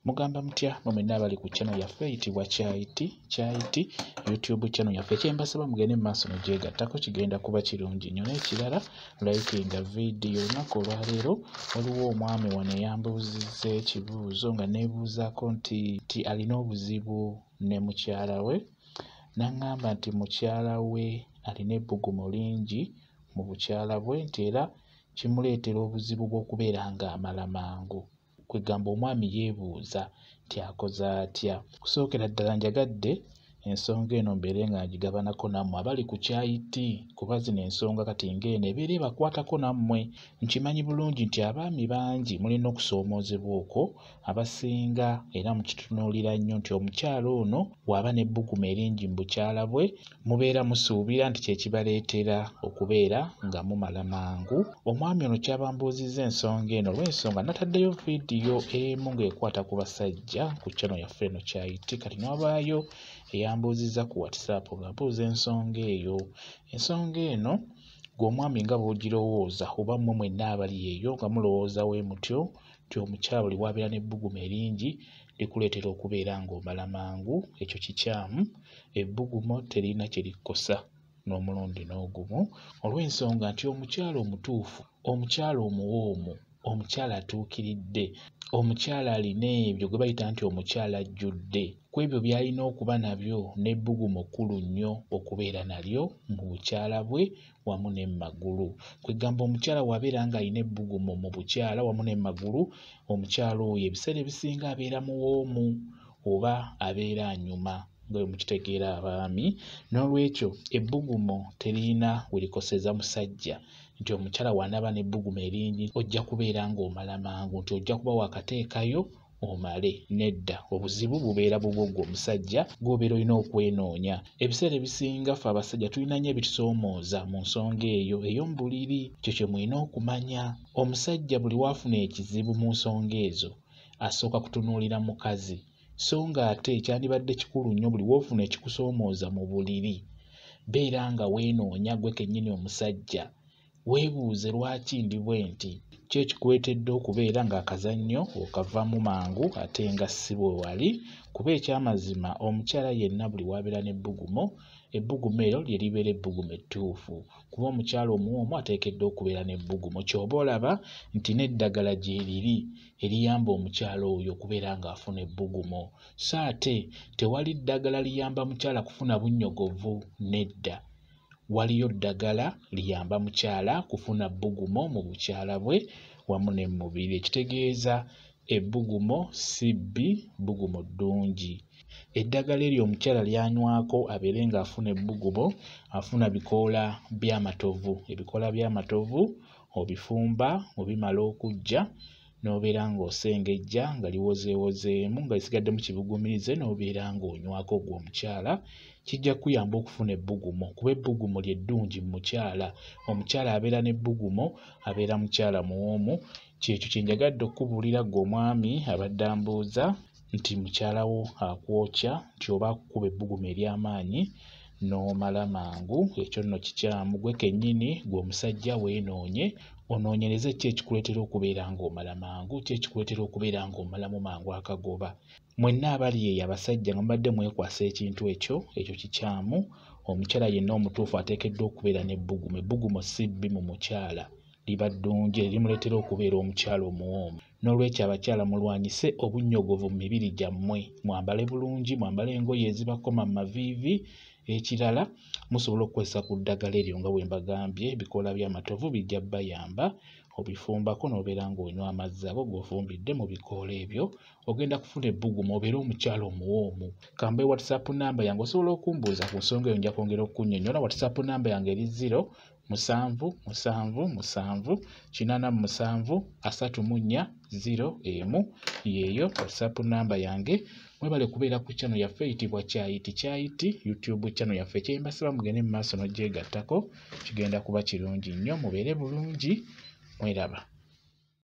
Mugamba mutya mwenna abali ku channel yaffe eyitibwa Kyayiti YouTube channel yaffe. Kyembasaba mugende mu maaso mugyegattako, kigenda kuba kirungi nnyo. N'ekirala likinga video. Olunaku olwaleero waliwo omwami wano eyambuuzizza ekibuuzo nga neebuuzaako nti alina obuzibu ne mukyala we. N'aŋŋamba nti mukyala we alina ebbugumu lingi mu bukyala bwe nti era kimuleetera obuzibu bw'okubeera ng'amala mangu. Kwegamba omwami yeebuuza nti akoze atya. Kusookera ddala njagadde ensonga eno mbeere nga ngigabanako nammwe abali ku Kyayiti, kuba zino ensonga kati ng'eno ebeera ebakwatako nammwe. Nkimanyi bulungi nti abaami bangi mulina okusoomoozebwa okwo abasinga era mukitunuulira nnyo nti omukyala ono bw'aba n'ebbugumu eringi mu bukyala bwe mubeera musuubira nti kye kibaleetera okubeera nga mumala mangu. Omwami ono kyabambuuzizza ensonga eno olw'ensonga nataddeyo viidiyo emu ng'ekwata ku basajja ku channel yaffe eno Kyayiti, kati n'wabaayo eyambuuzizza ku WhatsApp ng'ambuuza ensonga eyo. Ensonga eno gw'omwami nga bw'ogirowooza oba mmwe mwenna abali eyo nga mulowooza bwe mutyo nti omukyala buli bw'abeera n'ebbugumu eringi likuleetera okubeera ng'omala mangu, ekyo kikyamu. Ebbugumu terina kye likkosa n'omulundi n'ogumu, olw'ensonga nti omukyala omutuufu, omukyala omuwoomu, omukyala atuukiridde, omukyala alina ebyo gwe bayita nti omukyala ajjudde, ku ebyo by'alina okuba nabyo n'ebbugumu kkulu nnyo okubeera nalyo mu bukyala bwe wamu ne mu magulu. Kwegamba omukyala bw'abeera ng'alina ebbugumu mu bukyala wamu ne mu magulu, omukyala oyo ebiseera ebisinga abeera muwoomu oba abeera anyuma nga bwe mukitegeera abaami. N'olwekyo ebbugumu terina we likoseza musajja nti omukyala bw'anaaba n'ebbugumu eringi ojja kubeera ng'omala mangu, nti ojja kuba waakateekayo omale. Nedda, obuzibu bubeera bubwo ggwe omusajja gw'obeera olina okwenoonya. Ebiseera ebisinga ffe abasajja tulina nnyo ebitusoomooza mu nsonga eyo ey'omu buliri. Ekyo kye mulina okumanya. Omusajja buli waafuna ekizibu mu nsonga ezo asooka kutunuulira mukazi, so ng'ate ekyandibadde kikulu nnyo buli woofuna ekikusoomooza mu buliri beera nga weenoonya gwe kennyini omusajja. Weebuuze lwaki ndi bwe nti, ki ekikuleetedde okubeera ng'akazannyo okavaamu mangu ate nga si bwe wali. Kuba ekyamazima omukyala yenna buli w'abeera n'ebbugumu, ebbugumu eryo lye libeera ebbugumu ettuufu. Kuba omukyala omuwoomu ateekeddwa okubeera n'ebbugumu. Ky'oba olaba nti n'eddagala gye liri eriyamba omukyala oyo okubeera ng'afuna ebbugumu. So ate tewali ddagala liyamba mukyala kufuna bunnyogovu, nedda. Waliyo ddagala liyamba mukyala kufuna bbugumu mu bukyala bwe wamu ne mu mubiri. Ekitegeeza ebbugumu si bbi, bbugumu ddungi. Eddagala eryo omukyala lyanywako abeere ng'afuna ebbugumu, afuna bikoola by'amatovu. Ebikoola by'amatovu obifumba, obimala okujja n'obeera ng'osengejja nga liwozeewozeemu nga lisigaddemu kibugumirize n'obeera ng'onywako ggwe omukyala. Kijja kuyamba okufuna ebbugumu, kuba ebbugumu lyeddungi mu mukyala. Omukyala abeera n'ebbugumu abeera mukyala muwoomu. Kyekyo kye njagadde okubuulira ggwe omwami abadde ambuuza nti mukyala wo akwokya nti oba akukuba ebbugumu ery'amaanyi n'omala mangu. Ekyo nno kikyamu. Gwe kennyini gwe omusajja weenoonye, onoonyereze ki ekikuleetera okubeera ng'omala mangu, ki ekikuleetera okubeera ng'omalamu mangu akagoba. Mwenna abali eyo abasajja nga mubadde mwekwasa ekintu ekyo, ekyo kikyamu. Omukyala yenna omutuufu ateekeddwa okubeera n'ebbugumu. Ebbugumu si bbi mu mukyala, liba ddungi, limuleetera okubeera omukyala omuwoomu. N'olwekyo abakyala mulwanyise obunnyogovu mu mibiri gyammwe, mwambale bulungi, mwambale engoye ezibakoma mu maviivi. Ekirala musobola okukozesa ku ddagala eryo nga bwe mbagambye, ebikoola by'amatovu bijja bayamba. Obifumbako n'obeera ng'onywa amazzi ago g'ofumbidde mu bikoola ebyo, ogenda kufuna ebbugumu obeere omukyala omuwoomu. Kambe WhatsApp namba yange osobola okumbuuza ku nsonga eyo, nja kwongera okunnyonnyola. WhatsApp namba yange eri 0778734 yeeyo WhatsApp namba yange. Mwebale kubeera ku channel yaffe eyitibwa Kyayiti YouTube channel yaffe. Kyembasaba mugende mu maaso n'ogyegattako, kigenda kuba kirungi nnyo. Mubeere bulungi, mweraba.